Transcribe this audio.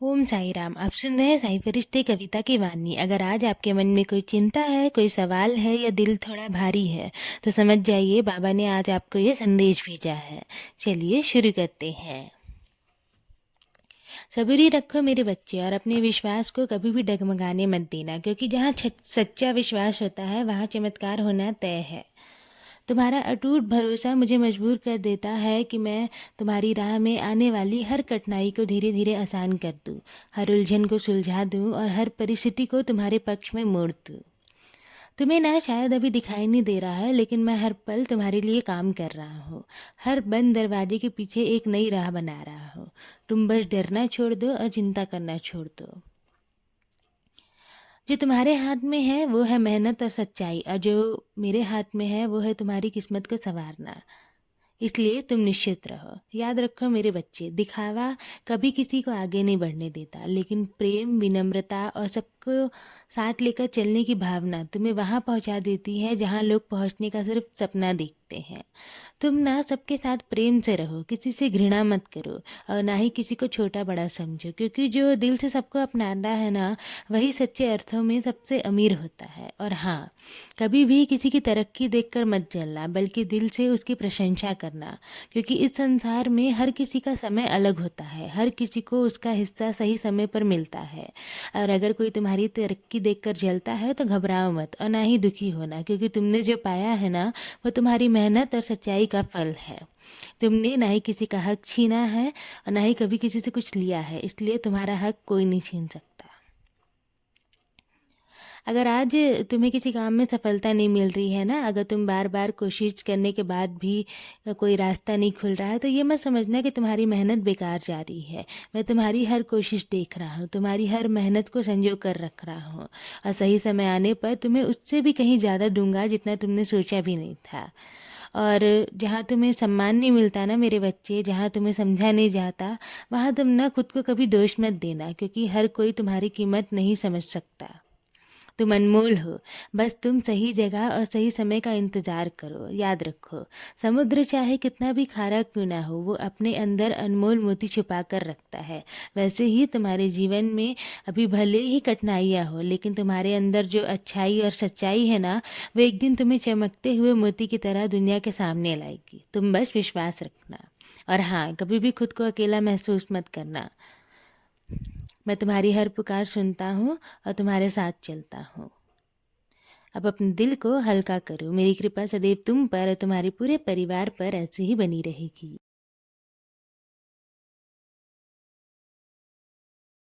ओम साई राम। आप सुन रहे हैं साई फरिश्ते कविता की वाणी। अगर आज आपके मन में कोई चिंता है, कोई सवाल है या दिल थोड़ा भारी है, तो समझ जाइए बाबा ने आज आपको ये संदेश भेजा है। चलिए शुरू करते हैं। सबूरी रखो मेरे बच्चे, और अपने विश्वास को कभी भी डगमगाने मत देना, क्योंकि जहाँ सच्चा विश्वास होता है वहाँ चमत्कार होना तय है। तुम्हारा अटूट भरोसा मुझे मजबूर कर देता है कि मैं तुम्हारी राह में आने वाली हर कठिनाई को धीरे धीरे आसान कर दूँ, हर उलझन को सुलझा दूँ और हर परिस्थिति को तुम्हारे पक्ष में मोड़ दूँ। तुम्हें ना शायद अभी दिखाई नहीं दे रहा है, लेकिन मैं हर पल तुम्हारे लिए काम कर रहा हूँ। हर बंद दरवाजे के पीछे एक नई राह बना रहा हूँ। तुम बस डरना छोड़ दो और चिंता करना छोड़ दो। जो तुम्हारे हाथ में है वो है मेहनत और सच्चाई, और जो मेरे हाथ में है वो है तुम्हारी किस्मत को संवारना। इसलिए तुम निश्चित रहो। याद रखो मेरे बच्चे, दिखावा कभी किसी को आगे नहीं बढ़ने देता, लेकिन प्रेम, विनम्रता और सबको साथ लेकर चलने की भावना तुम्हें वहाँ पहुँचा देती है जहाँ लोग पहुँचने का सिर्फ सपना देखते हैं। तुम ना सबके साथ प्रेम से रहो, किसी से घृणा मत करो और ना ही किसी को छोटा बड़ा समझो, क्योंकि जो दिल से सबको अपनाता है ना, वही सच्चे अर्थों में सबसे अमीर होता है। और हाँ, कभी भी किसी की तरक्की देखकर मत जलना, बल्कि दिल से उसकी प्रशंसा करना, क्योंकि इस संसार में हर किसी का समय अलग होता है, हर किसी को उसका हिस्सा सही समय पर मिलता है। और अगर कोई तुम्हारी तरक्की देखकर जलता है तो घबराओ मत और ना ही दुखी होना, क्योंकि तुमने जो पाया है ना, वो तुम्हारी मेहनत और सच्चाई का फल है। तुमने ना ही किसी का हक छीना है और ना ही कभी किसी से कुछ लिया है, इसलिए तुम्हारा हक कोई नहीं छीन सकता। अगर आज तुम्हें किसी काम में सफलता नहीं मिल रही है ना, अगर तुम बार बार कोशिश करने के बाद भी कोई रास्ता नहीं खुल रहा है, तो ये मत समझना कि तुम्हारी मेहनत बेकार जा रही है। मैं तुम्हारी हर कोशिश देख रहा हूँ, तुम्हारी हर मेहनत को संजो कर रख रहा हूँ, और सही समय आने पर तुम्हें उससे भी कहीं ज़्यादा दूंगा जितना तुमने सोचा भी नहीं था। और जहाँ तुम्हें सम्मान नहीं मिलता ना मेरे बच्चे, जहाँ तुम्हें समझा नहीं जाता, वहाँ तुम ना खुद को कभी दोष मत देना, क्योंकि हर कोई तुम्हारी कीमत नहीं समझ सकता। तुम अनमोल हो। बस तुम सही जगह और सही समय का इंतज़ार करो। याद रखो, समुद्र चाहे कितना भी खारा क्यों ना हो, वो अपने अंदर अनमोल मोती छुपा कर रखता है। वैसे ही तुम्हारे जीवन में अभी भले ही कठिनाइयाँ हो, लेकिन तुम्हारे अंदर जो अच्छाई और सच्चाई है ना, वो एक दिन तुम्हें चमकते हुए मोती की तरह दुनिया के सामने लाएगी। तुम बस विश्वास रखना। और हाँ, कभी भी खुद को अकेला महसूस मत करना। मैं तुम्हारी हर पुकार सुनता हूँ और तुम्हारे साथ चलता हूँ। अब अपने दिल को हल्का करो। मेरी कृपा सदैव तुम पर और तुम्हारे पूरे परिवार पर ऐसे ही बनी रहेगी।